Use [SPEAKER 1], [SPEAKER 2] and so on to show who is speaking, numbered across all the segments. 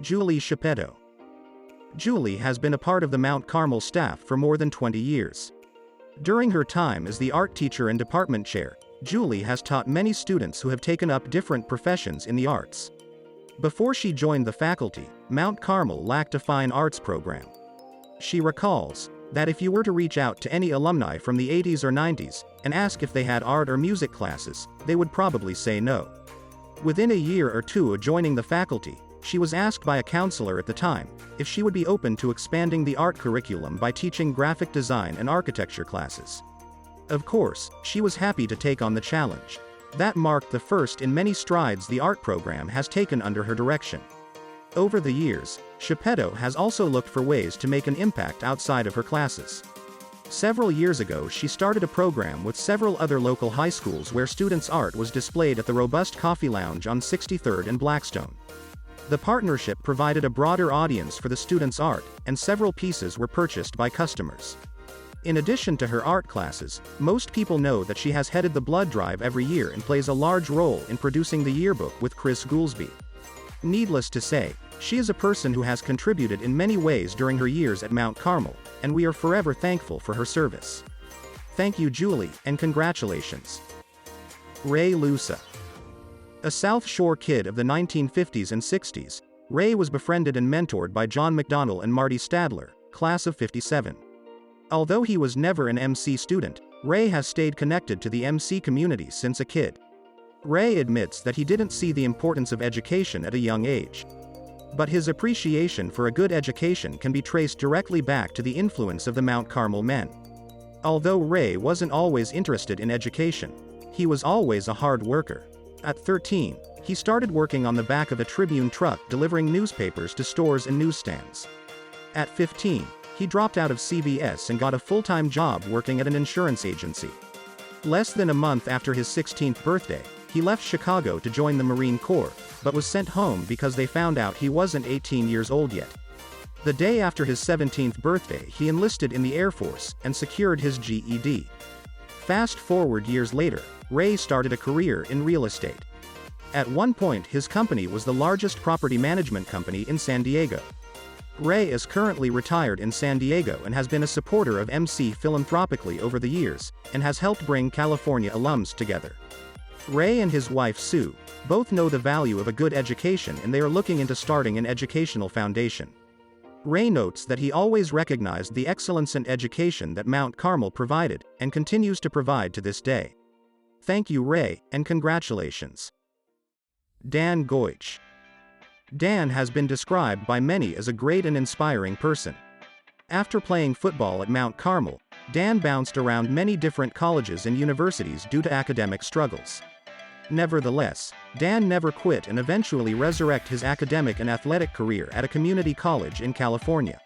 [SPEAKER 1] Julie Shepetto. Julie has been a part of the Mount Carmel staff for more than 20 years. During her time as the art teacher and department chair, Julie has taught many students who have taken up different professions in the arts. Before she joined the faculty, Mount Carmel lacked a fine arts program. She recalls that if you were to reach out to any alumni from the 80s or 90s and ask if they had art or music classes, they would probably say no. Within a year or two of joining the faculty, she was asked by a counselor at the time if she would be open to expanding the art curriculum by teaching graphic design and architecture classes. Of course, she was happy to take on the challenge. That marked the first in many strides the art program has taken under her direction. Over the years, Shepetto has also looked for ways to make an impact outside of her classes. Several years ago she started a program with several other local high schools where students' art was displayed at the Robust Coffee Lounge on 63rd and Blackstone. The partnership provided a broader audience for the students' art, and several pieces were purchased by customers. In addition to her art classes, most people know that she has headed the blood drive every year and plays a large role in producing the yearbook with Chris Goolsby. Needless to say, she is a person who has contributed in many ways during her years at Mount Carmel, and we are forever thankful for her service. Thank you, Julie, and congratulations. Ray Lusa. A South Shore kid of the 1950s and 60s, Ray was befriended and mentored by John McDonnell and Marty Stadler, class of '57. Although he was never an MC student, Ray has stayed connected to the MC community since a kid. Ray admits that he didn't see the importance of education at a young age. But his appreciation for a good education can be traced directly back to the influence of the Mount Carmel men. Although Ray wasn't always interested in education, he was always a hard worker. At 13, he started working on the back of a Tribune truck delivering newspapers to stores and newsstands. At 15, he dropped out of CBS and got a full-time job working at an insurance agency. Less than a month after his 16th birthday, he left Chicago to join the Marine Corps, but was sent home because they found out he wasn't 18 years old yet. The day after his 17th birthday, he enlisted in the Air Force and secured his GED. Fast forward years later, Ray started a career in real estate. At one point, his company was the largest property management company in San Diego. Ray is currently retired in San Diego and has been a supporter of MC philanthropically over the years, and has helped bring California alums together. Ray and his wife Sue both know the value of a good education, and they are looking into starting an educational foundation. Ray notes that he always recognized the excellence in education that Mount Carmel provided, and continues to provide to this day. Thank you, Ray, and congratulations. Dan Goich. Dan has been described by many as a great and inspiring person. After playing football at Mount Carmel, Dan bounced around many different colleges and universities due to academic struggles. Nevertheless, Dan never quit and eventually resurrected his academic and athletic career at a community college in California.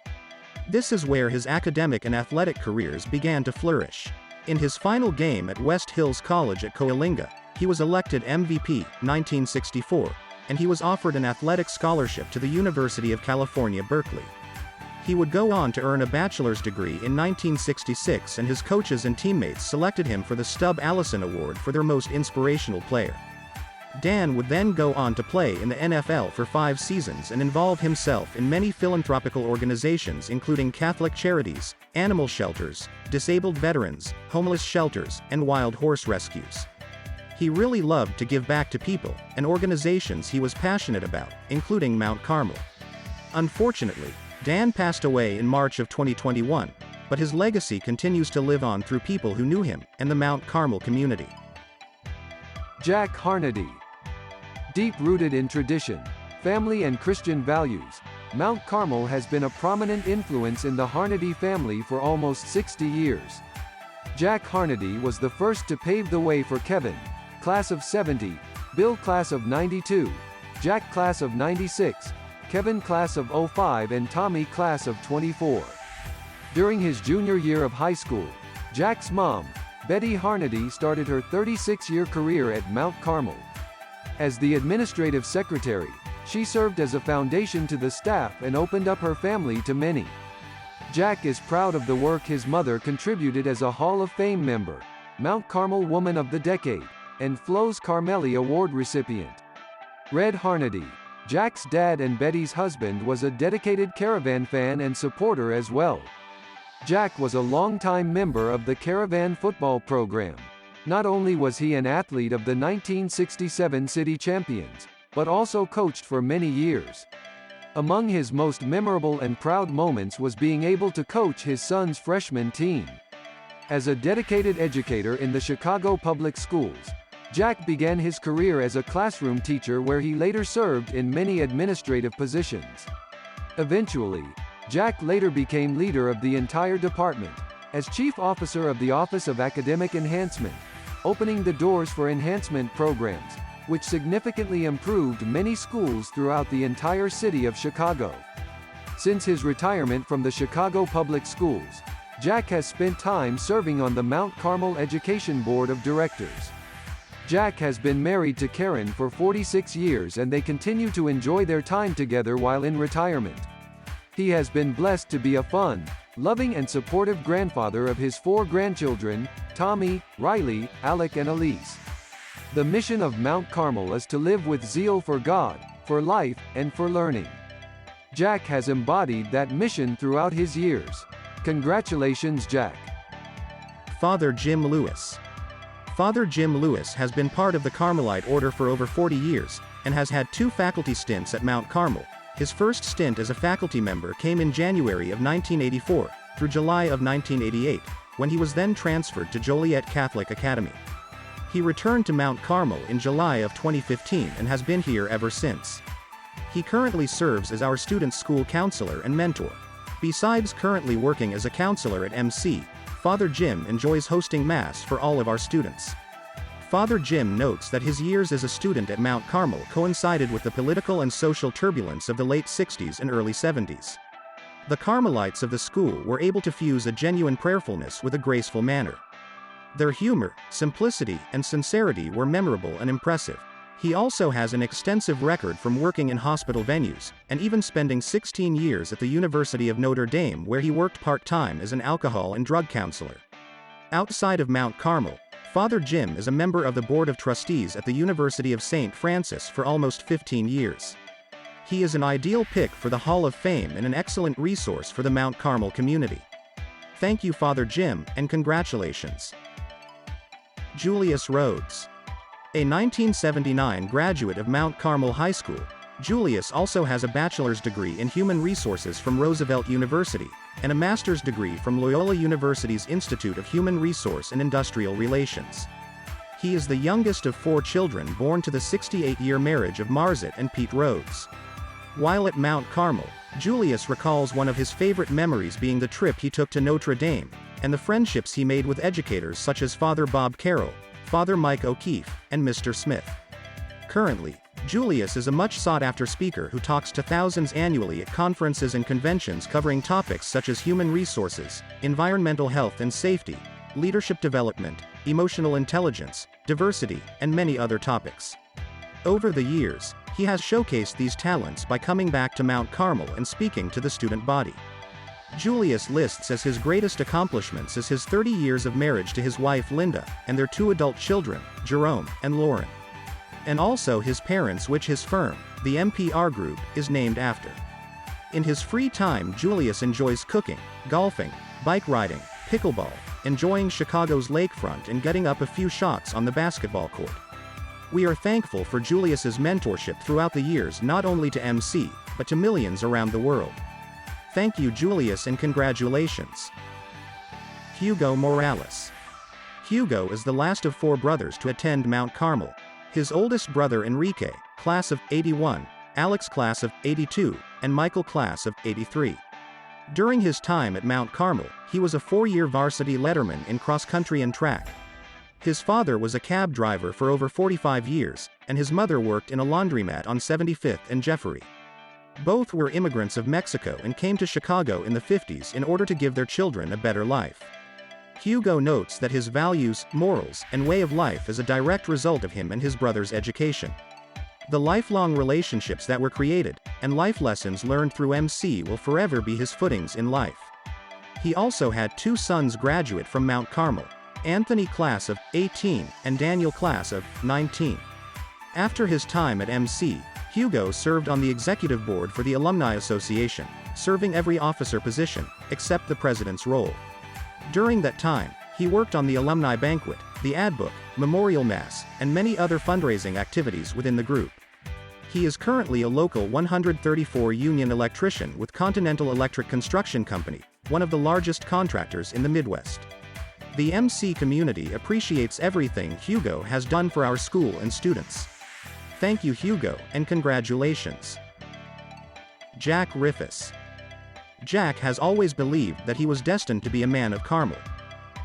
[SPEAKER 1] This is where his academic and athletic careers began to flourish. In his final game at West Hills College at Coalinga, he was elected MVP 1964, and he was offered an athletic scholarship to the University of California, Berkeley. He would go on to earn a bachelor's degree in 1966, and his coaches and teammates selected him for the Stub Allison Award for their most inspirational player. Dan would then go on to play in the NFL for 5 seasons and involve himself in many philanthropical organizations including Catholic Charities, animal shelters, disabled veterans, homeless shelters, and wild horse rescues. He really loved to give back to people and organizations he was passionate about, including Mount Carmel. Unfortunately, Dan passed away in March of 2021, but his legacy continues to live on through people who knew him and the Mount Carmel community.
[SPEAKER 2] Jack Honoree. Deep-rooted in tradition, family and Christian values, Mount Carmel has been a prominent influence in the Honoree family for almost 60 years. Jack Honoree was the first to pave the way for Kevin, class of '70, Bill class of '92, Jack class of '96, Kevin class of '05 and Tommy class of '24. During his junior year of high school, Jack's mom, Betty Honoree, started her 36-year career at Mount Carmel. As the administrative secretary, she served as a foundation to the staff and opened up her family to many. Jack is proud of the work his mother contributed as a Hall of Fame member, Mount Carmel Woman of the Decade, and Flo's Carmelli Award recipient. Red Honoree. Jack's dad and Betty's husband was a dedicated Caravan fan and supporter as well. Jack was a longtime member of the Caravan football program. Not only was he an athlete of the 1967 City Champions, but also coached for many years. Among his most memorable and proud moments was being able to coach his son's freshman team. As a dedicated educator in the Chicago public schools, Jack began his career as a classroom teacher where he later served in many administrative positions. Eventually, Jack later became leader of the entire department, as chief officer of the Office of Academic Enhancement, opening the doors for enhancement programs, which significantly improved many schools throughout the entire city of Chicago. Since his retirement from the Chicago Public Schools, Jack has spent time serving on the Mount Carmel Education Board of Directors. Jack has been married to Karen for 46 years and they continue to enjoy their time together while in retirement. He has been blessed to be a fun, loving and supportive grandfather of his 4 grandchildren, Tommy, Riley, Alec and Elise. The mission of Mount Carmel is to live with zeal for God, for life, and for learning. Jack has embodied that mission throughout his years. Congratulations, Jack.
[SPEAKER 1] Father Jim Lewis. Father Jim Lewis has been part of the Carmelite order for over 40 years, and has had 2 faculty stints at Mount Carmel. His first stint as a faculty member came in January of 1984, through July of 1988, when he was then transferred to Joliet Catholic Academy. He returned to Mount Carmel in July of 2015 and has been here ever since. He currently serves as our student school counselor and mentor. Besides currently working as a counselor at MC, Father Jim enjoys hosting Mass for all of our students. Father Jim notes that his years as a student at Mount Carmel coincided with the political and social turbulence of the late 60s and early 70s. The Carmelites of the school were able to fuse a genuine prayerfulness with a graceful manner. Their humor, simplicity, and sincerity were memorable and impressive. He also has an extensive record from working in hospital venues, and even spending 16 years at the University of Notre Dame where he worked part-time as an alcohol and drug counselor. Outside of Mount Carmel, Father Jim is a member of the Board of Trustees at the University of St. Francis for almost 15 years. He is an ideal pick for the Hall of Fame and an excellent resource for the Mount Carmel community. Thank you, Father Jim, and congratulations. Julius Rhodes. A 1979 graduate of Mount Carmel High School, Julius also has a bachelor's degree in human resources from Roosevelt University, and a master's degree from Loyola University's Institute of Human Resource and Industrial Relations. He is the youngest of 4 children born to the 68-year marriage of Marzit and Pete Rhodes. While at Mount Carmel, Julius recalls one of his favorite memories being the trip he took to Notre Dame, and the friendships he made with educators such as Father Bob Carroll, Father Mike O'Keefe, and Mr. Smith. Currently, Julius is a much sought-after speaker who talks to thousands annually at conferences and conventions covering topics such as human resources, environmental health and safety, leadership development, emotional intelligence, diversity, and many other topics. Over the years, he has showcased these talents by coming back to Mount Carmel and speaking to the student body. Julius lists as his greatest accomplishments is his 30 years of marriage to his wife Linda, and their 2 adult children, Jerome and Lauren. And also his parents, which his firm, the MPR Group, is named after. In his free time, Julius enjoys cooking, golfing, bike riding, pickleball, enjoying Chicago's lakefront and getting up a few shots on the basketball court. We are thankful for Julius's mentorship throughout the years, not only to MC, but to millions around the world. Thank you, Julius, and congratulations. Hugo Morales. Hugo is the last of 4 brothers to attend Mount Carmel. His oldest brother Enrique, class of '81, Alex class of '82, and Michael class of '83. During his time at Mount Carmel, he was a 4-year varsity letterman in cross-country and track. His father was a cab driver for over 45 years, and his mother worked in a laundromat on 75th and Jeffery. Both were immigrants of Mexico and came to Chicago in the 50s in order to give their children a better life. Hugo notes that his values, morals, and way of life is a direct result of him and his brother's education. The lifelong relationships that were created, and life lessons learned through MC will forever be his footings in life. He also had 2 sons graduate from Mount Carmel, Anthony class of '18 and Daniel class of '19. After his time at MC, Hugo served on the executive board for the Alumni Association, serving every officer position, except the president's role. During that time, he worked on the Alumni Banquet, the ad book, memorial mass, and many other fundraising activities within the group. He is currently a local 134 union electrician with Continental Electric Construction Company, one of the largest contractors in the Midwest. The MC community appreciates everything Hugo has done for our school and students. Thank you, Hugo, and congratulations. Jack Riffus. Jack has always believed that he was destined to be a man of Carmel.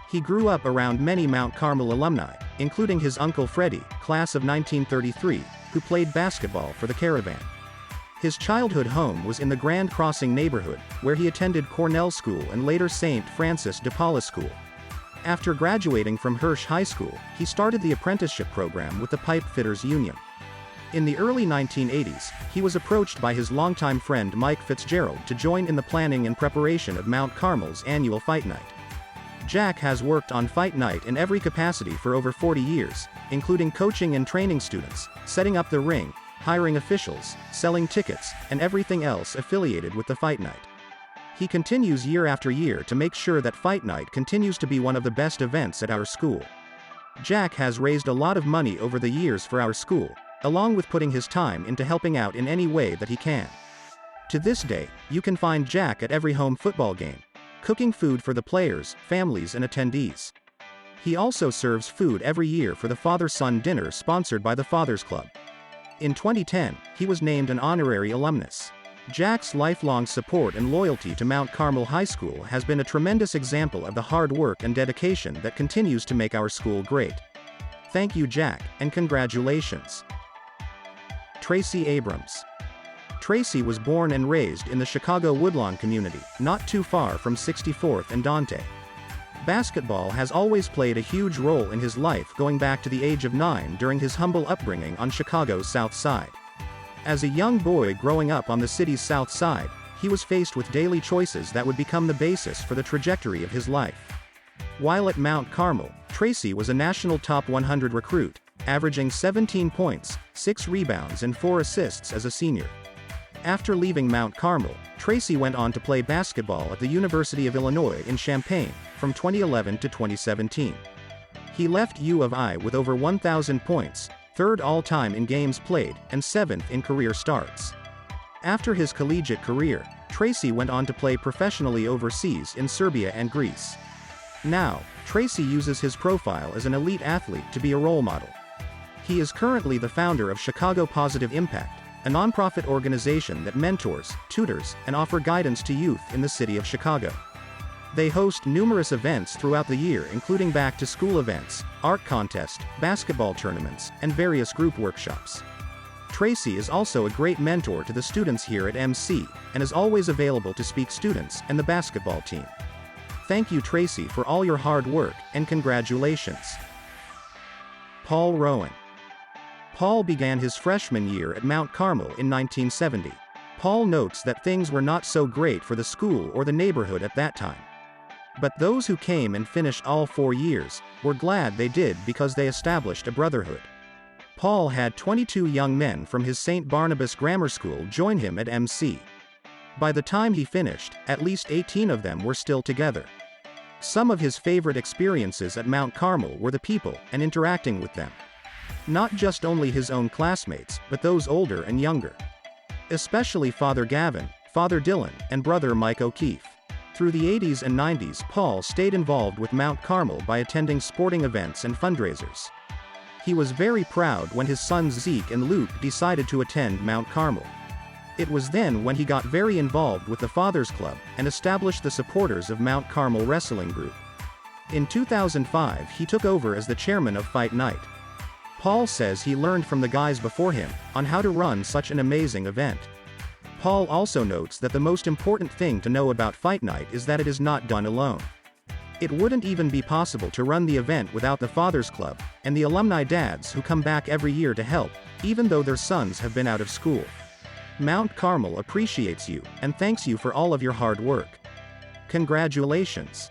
[SPEAKER 1] He grew up around many Mount Carmel alumni, including his uncle Freddie, class of 1933, who played basketball for the Caravan. His childhood home was in the Grand Crossing neighborhood, where he attended Cornell School and later St. Francis de Paula School. After graduating from Hirsch High School, he started the apprenticeship program with the Pipe Fitters Union. In the early 1980s, he was approached by his longtime friend Mike Fitzgerald to join in the planning and preparation of Mount Carmel's annual Fight Night. Jack has worked on Fight Night in every capacity for over 40 years, including coaching and training students, setting up the ring, hiring officials, selling tickets, and everything else affiliated with the Fight Night. He continues year after year to make sure that Fight Night continues to be one of the best events at our school. Jack has raised a lot of money over the years for our school, along with putting his time into helping out in any way that he can. To this day, you can find Jack at every home football game, cooking food for the players, families and attendees. He also serves food every year for the father-son dinner sponsored by the Fathers Club. In 2010, he was named an honorary alumnus. Jack's lifelong support and loyalty to Mount Carmel High School has been a tremendous example of the hard work and dedication that continues to make our school great. Thank you, Jack, and congratulations. Tracy Abrams. Tracy was born and raised in the Chicago Woodlawn community, not too far from 64th and Dante. Basketball has always played a huge role in his life going back to the age of 9 during his humble upbringing on Chicago's South Side. As a young boy growing up on the city's South Side, he was faced with daily choices that would become the basis for the trajectory of his life. While at Mount Carmel, Tracy was a national top 100 recruit, averaging 17 points, 6 rebounds and 4 assists as a senior. After leaving Mount Carmel, Tracy went on to play basketball at the University of Illinois in Champaign, from 2011 to 2017. He left U of I with over 1,000 points, 3rd all-time in games played, and 7th in career starts. After his collegiate career, Tracy went on to play professionally overseas in Serbia and Greece. Now, Tracy uses his profile as an elite athlete to be a role model. He is currently the founder of Chicago Positive Impact, a nonprofit organization that mentors, tutors, and offer guidance to youth in the city of Chicago. They host numerous events throughout the year, including back-to-school events, art contests, basketball tournaments, and various group workshops. Tracy is also a great mentor to the students here at MC, and is always available to speak students and the basketball team. Thank you, Tracy, for all your hard work, and congratulations. Paul Rowan. Paul began his freshman year at Mount Carmel in 1970. Paul notes that things were not so great for the school or the neighborhood at that time. But those who came and finished all 4 years were glad they did because they established a brotherhood. Paul had 22 young men from his St. Barnabas Grammar School join him at MC. By the time he finished, at least 18 of them were still together. Some of his favorite experiences at Mount Carmel were the people and interacting with them. Not just only his own classmates, but those older and younger. Especially Father Gavin, Father Dylan, and Brother Mike O'Keefe. Through the 80s and 90s, Paul stayed involved with Mount Carmel by attending sporting events and fundraisers. He was very proud when his sons Zeke and Luke decided to attend Mount Carmel. It was then when he got very involved with the Fathers Club and established the Supporters of Mount Carmel Wrestling Group. In 2005, he took over as the chairman of Fight Night. Paul says he learned from the guys before him on how to run such an amazing event. Paul also notes that the most important thing to know about Fight Night is that it is not done alone. It wouldn't even be possible to run the event without the Fathers Club and the alumni dads who come back every year to help, even though their sons have been out of school. Mount Carmel appreciates you and thanks you for all of your hard work. Congratulations.